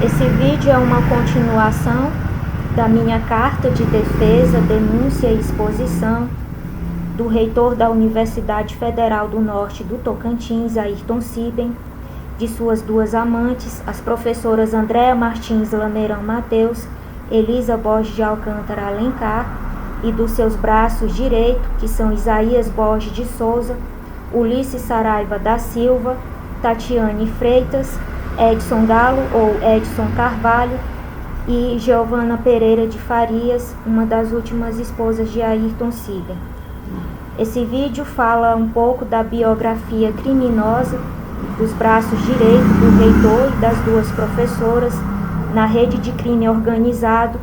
Esse vídeo é uma continuação da minha carta de defesa, denúncia e exposição do reitor da Universidade Federal do Norte do Tocantins, Ayrton Siben, de suas duas amantes, as professoras Andréa Martins Lameirão Mateus, Elisa Borges de Alcântara Alencar, e dos seus braços direito, que são Isaías Borges de Souza, Ulisses Saraiva da Silva, Tatiane Freitas, Edson Galo ou Edson Carvalho e Giovana Pereira de Farias, uma das últimas esposas de Ayrton Siben. Esse vídeo fala um pouco da biografia criminosa dos braços direitos do reitor e das duas professoras na rede de crime organizado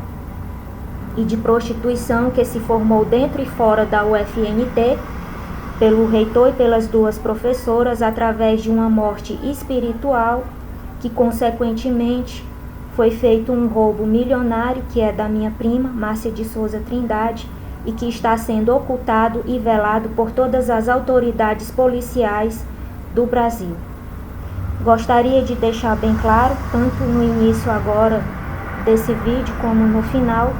e de prostituição que se formou dentro e fora da UFNT, pelo reitor e pelas duas professoras, através de uma morte espiritual, que consequentemente foi feito um roubo milionário, que é da minha prima, Márcia de Souza Trindade, e que está sendo ocultado e velado por todas as autoridades policiais do Brasil. Gostaria de deixar bem claro, tanto no início agora desse vídeo como no final,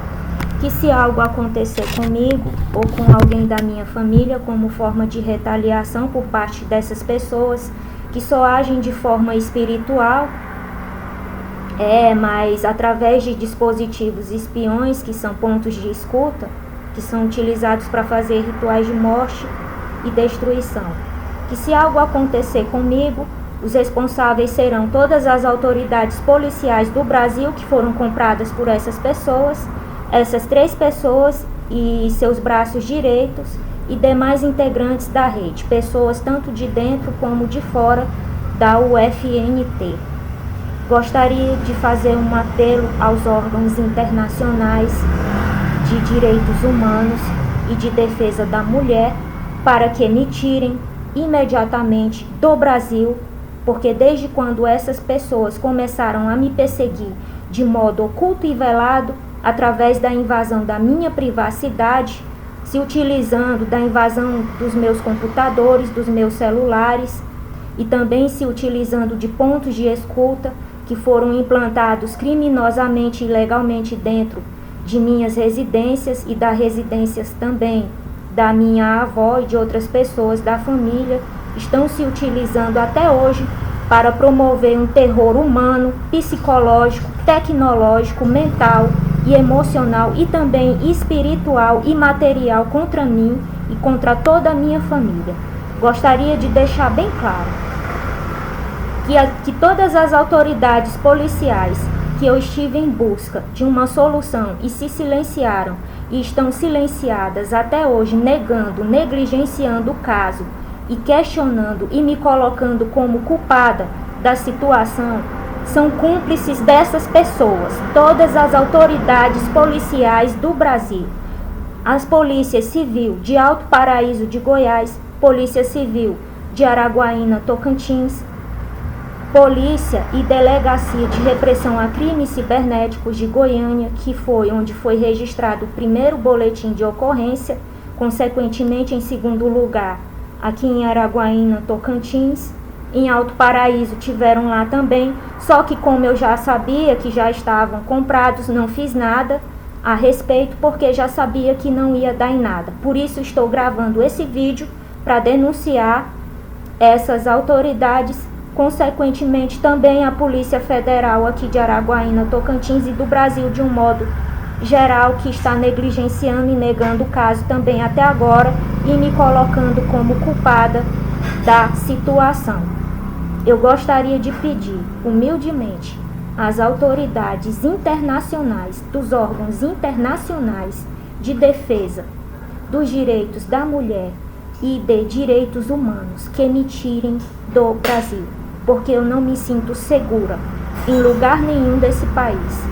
que se algo acontecer comigo ou com alguém da minha família como forma de retaliação por parte dessas pessoas que só agem de forma espiritual, mas através de dispositivos espiões, que são pontos de escuta, que são utilizados para fazer rituais de morte e destruição. Que se algo acontecer comigo, os responsáveis serão todas as autoridades policiais do Brasil que foram compradas por essas pessoas, essas 3 pessoas e seus braços direitos e demais integrantes da rede, pessoas tanto de dentro como de fora da UFNT. Gostaria de fazer um apelo aos órgãos internacionais de direitos humanos e de defesa da mulher para que me tirem imediatamente do Brasil, porque desde quando essas pessoas começaram a me perseguir de modo oculto e velado, através da invasão da minha privacidade, se utilizando da invasão dos meus computadores, dos meus celulares, e também se utilizando de pontos de escuta que foram implantados criminosamente e ilegalmente dentro de minhas residências e das residências também da minha avó e de outras pessoas da família, estão se utilizando até hoje para promover um terror humano, psicológico, tecnológico, mental e emocional e também espiritual e material contra mim e contra toda a minha família. Gostaria de deixar bem claro que todas as autoridades policiais que eu estive em busca de uma solução e se silenciaram e estão silenciadas até hoje, negando, negligenciando o caso e questionando e me colocando como culpada da situação, são cúmplices dessas pessoas, todas as autoridades policiais do Brasil. As polícias civil de Alto Paraíso de Goiás, Polícia Civil de Araguaína, Tocantins, Polícia e Delegacia de Repressão a Crimes Cibernéticos de Goiânia, que foi onde foi registrado o primeiro boletim de ocorrência, consequentemente em segundo lugar, aqui em Araguaína, Tocantins. Em Alto Paraíso tiveram lá também, só que como eu já sabia que já estavam comprados, não fiz nada a respeito, porque já sabia que não ia dar em nada. Por isso estou gravando esse vídeo para denunciar essas autoridades, consequentemente também a Polícia Federal aqui de Araguaína, Tocantins e do Brasil de um modo geral, que está negligenciando e negando o caso também até agora e me colocando como culpada da situação. Eu gostaria de pedir humildemente às autoridades internacionais, dos órgãos internacionais de defesa dos direitos da mulher e de direitos humanos, que me tirem do Brasil, porque eu não me sinto segura em lugar nenhum desse país.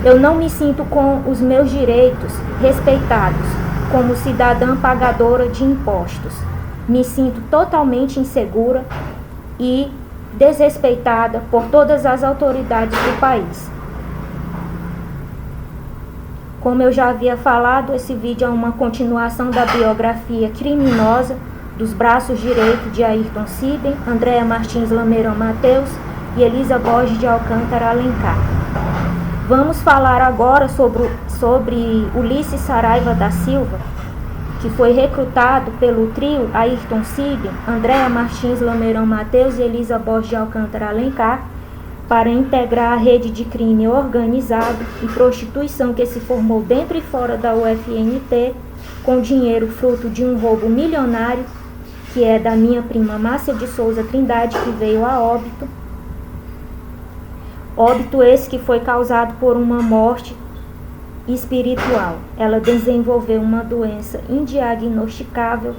Eu não me sinto com os meus direitos respeitados como cidadã pagadora de impostos. Me sinto totalmente insegura e desrespeitada por todas as autoridades do país. Como eu já havia falado, esse vídeo é uma continuação da biografia criminosa dos braços direitos de Ayrton Siben, Andréa Martins Lameirão Mateus, e Elisa Borges de Alcântara Alencar. Vamos falar agora sobre Ulisses Saraiva da Silva, que foi recrutado pelo trio Ayrton Sibem, Andréa Martins Lameirão Mateus e Elisa Borges de Alcântara Alencar, para integrar a rede de crime organizado e prostituição que se formou dentro e fora da UFNT, com dinheiro fruto de um roubo milionário, que é da minha prima Márcia de Souza Trindade, que veio a óbito. Óbito esse que foi causado por uma morte espiritual. Ela desenvolveu uma doença indiagnosticável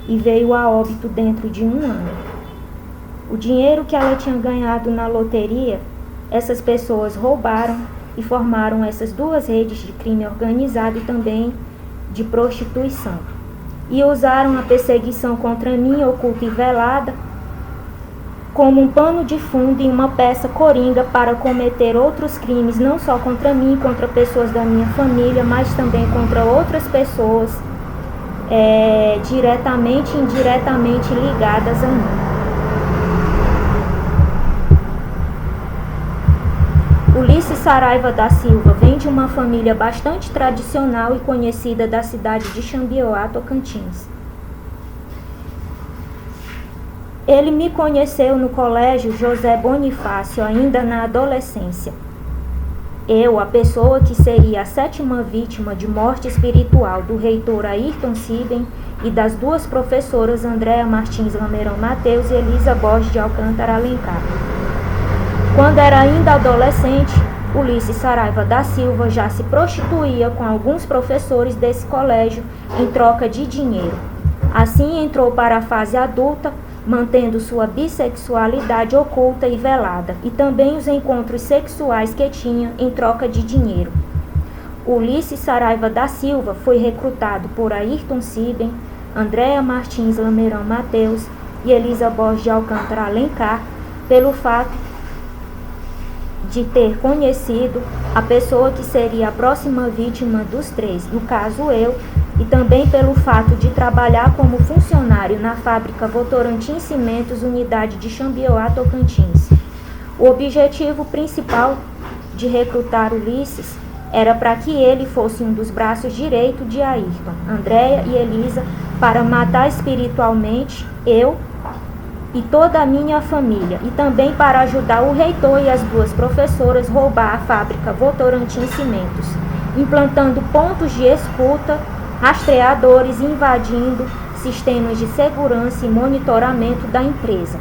e veio a óbito dentro de 1 ano. O dinheiro que ela tinha ganhado na loteria, essas pessoas roubaram e formaram essas 2 redes de crime organizado e também de prostituição. E usaram a perseguição contra mim, oculta e velada, como um pano de fundo e uma peça coringa para cometer outros crimes, não só contra mim, contra pessoas da minha família, mas também contra outras pessoas diretamente e indiretamente ligadas a mim. Ulisses Saraiva da Silva vem de uma família bastante tradicional e conhecida da cidade de Xambioá, Tocantins. Ele me conheceu no colégio José Bonifácio, ainda na adolescência. Eu, a pessoa que seria a 7ª vítima de morte espiritual do reitor Ayrton Sibem e das 2 professoras Andréa Martins Lameirão Mateus e Elisa Borges de Alcântara Alencar. Quando era ainda adolescente, Ulisses Saraiva da Silva já se prostituía com alguns professores desse colégio em troca de dinheiro. Assim entrou para a fase adulta, mantendo sua bissexualidade oculta e velada, e também os encontros sexuais que tinha em troca de dinheiro. Ulisses Saraiva da Silva foi recrutado por Ayrton Sibem, Andréa Martins Lameirão Mateus e Elisa Borges de Alcântara Alencar, pelo fato de ter conhecido a pessoa que seria a próxima vítima dos 3, no caso eu, e também pelo fato de trabalhar como funcionário na fábrica Votorantim Cimentos, unidade de Xambioá, Tocantins. O objetivo principal de recrutar Ulisses era para que ele fosse um dos braços direitos de Ayrton, Andréa e Elisa, para matar espiritualmente eu e toda a minha família, e também para ajudar o reitor e as 2 professoras roubar a fábrica Votorantim Cimentos, implantando pontos de escuta, rastreadores e invadindo sistemas de segurança e monitoramento da empresa.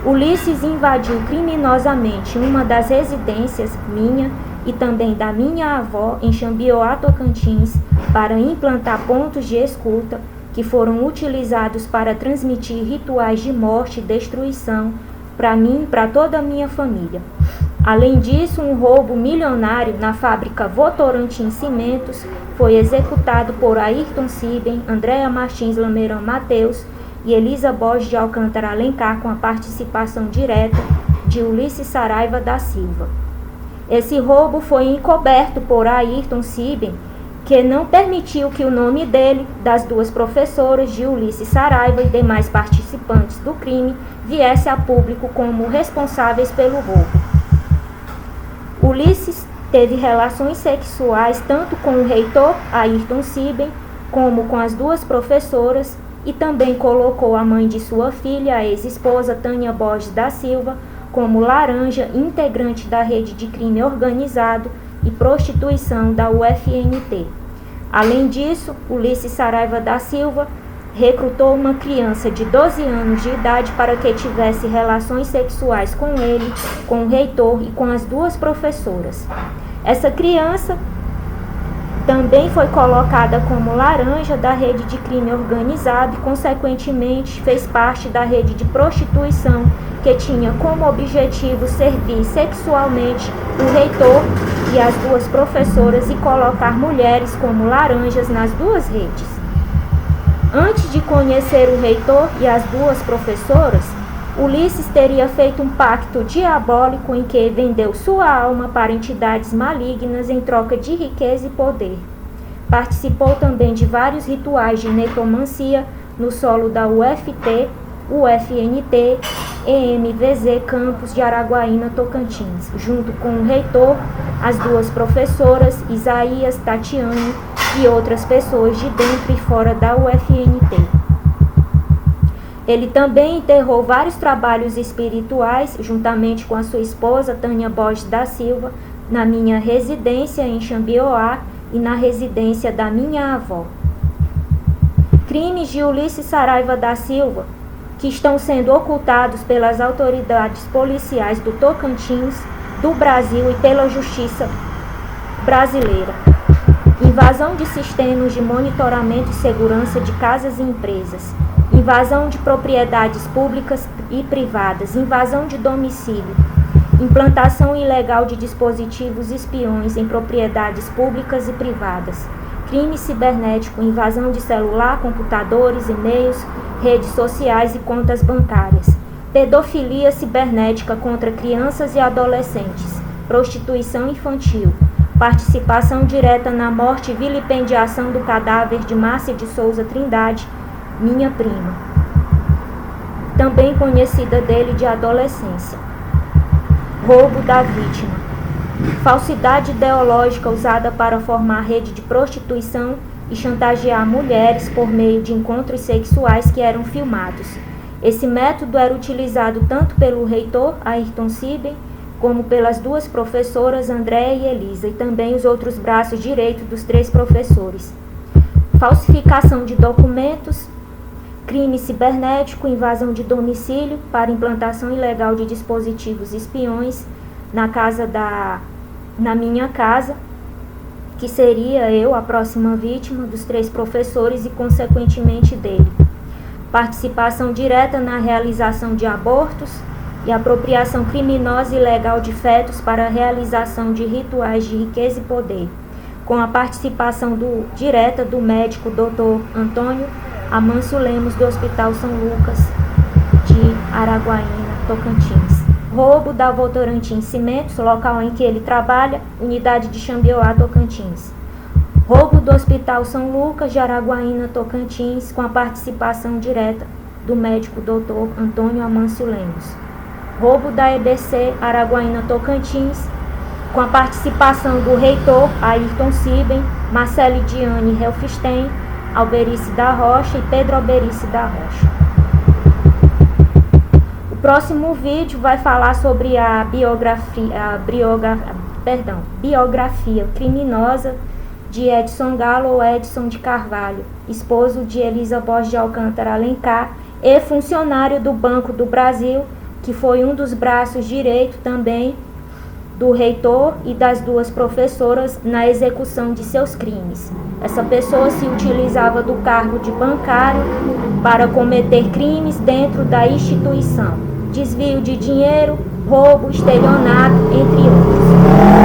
Ulisses invadiu criminosamente uma das residências minha e também da minha avó em Xambioá, Tocantins, para implantar pontos de escuta que foram utilizados para transmitir rituais de morte e destruição para mim e para toda a minha família. Além disso, um roubo milionário na fábrica Votorantim Cimentos foi executado por Ayrton Sibem, Andréa Martins Lameirão Mateus e Elisa Borges de Alcântara Alencar, com a participação direta de Ulisses Saraiva da Silva. Esse roubo foi encoberto por Ayrton Sibem, que não permitiu que o nome dele, das 2 professoras de Ulisses Saraiva e demais participantes do crime viesse a público como responsáveis pelo roubo. Ulisses teve relações sexuais tanto com o reitor Ayrton Sibem como com as 2 professoras e também colocou a mãe de sua filha, a ex-esposa Tânia Borges da Silva, como laranja integrante da rede de crime organizado e prostituição da UFNT. Além disso, Ulisses Saraiva da Silva recrutou uma criança de 12 anos de idade para que tivesse relações sexuais com ele, com o reitor e com as 2 professoras. Essa criança também foi colocada como laranja da rede de crime organizado e, consequentemente, fez parte da rede de prostituição que tinha como objetivo servir sexualmente o reitor e as 2 professoras e colocar mulheres como laranjas nas 2 redes. Antes de conhecer o reitor e as 2 professoras, Ulisses teria feito um pacto diabólico em que vendeu sua alma para entidades malignas em troca de riqueza e poder. Participou também de vários rituais de necromancia no solo da UFT, UFNT EMVZ Campus de Araguaína, Tocantins, junto com o reitor, as duas professoras, Isaías, Tatiane e outras pessoas de dentro e fora da UFNT. Ele também enterrou vários trabalhos espirituais, juntamente com a sua esposa, Tânia Borges da Silva, na minha residência em Xambioá e na residência da minha avó. Crimes de Ulisses Saraiva da Silva, que estão sendo ocultados pelas autoridades policiais do Tocantins, do Brasil e pela justiça brasileira. Invasão de sistemas de monitoramento e segurança de casas e empresas. Invasão de propriedades públicas e privadas. Invasão de domicílio. Implantação ilegal de dispositivos espiões em propriedades públicas e privadas. Crime cibernético, invasão de celular, computadores, e-mails, redes sociais e contas bancárias. Pedofilia cibernética contra crianças e adolescentes. Prostituição infantil. Participação direta na morte e vilipendiação do cadáver de Márcia de Souza Trindade, minha prima, também conhecida dele de adolescência. Roubo da vítima. Falsidade ideológica usada para formar rede de prostituição e chantagear mulheres por meio de encontros sexuais que eram filmados. Esse método era utilizado tanto pelo reitor, Ayrton Siben, como pelas duas professoras, Andréa e Elisa, e também os outros braços direitos dos 3 professores. Falsificação de documentos, crime cibernético, invasão de domicílio para implantação ilegal de dispositivos espiões na minha casa, que seria eu a próxima vítima dos 3 professores e consequentemente dele. Participação direta na realização de abortos e apropriação criminosa e ilegal de fetos para a realização de rituais de riqueza e poder, com a participação direta do médico Dr. Antônio Amâncio Lemos, do Hospital São Lucas de Araguaína, Tocantins. Roubo da Votorantim Cimentos, local em que ele trabalha, unidade de Xambioá, Tocantins. Roubo do Hospital São Lucas de Araguaína, Tocantins, com a participação direta do médico Dr. Antônio Amâncio Lemos. Roubo da EBC Araguaína, Tocantins, com a participação do reitor Ayrton Siben, Marcele Diane Helfstein, Alberice da Rocha e Pedro Alberice da Rocha. O próximo vídeo vai falar sobre a biografia criminosa de Edson Galo ou Edson de Carvalho, esposo de Elisa Borges de Alcântara Alencar e funcionário do Banco do Brasil, que foi um dos braços direitos também do reitor e das duas professoras na execução de seus crimes. Essa pessoa se utilizava do cargo de bancário para cometer crimes dentro da instituição, desvio de dinheiro, roubo, estelionato, entre outros.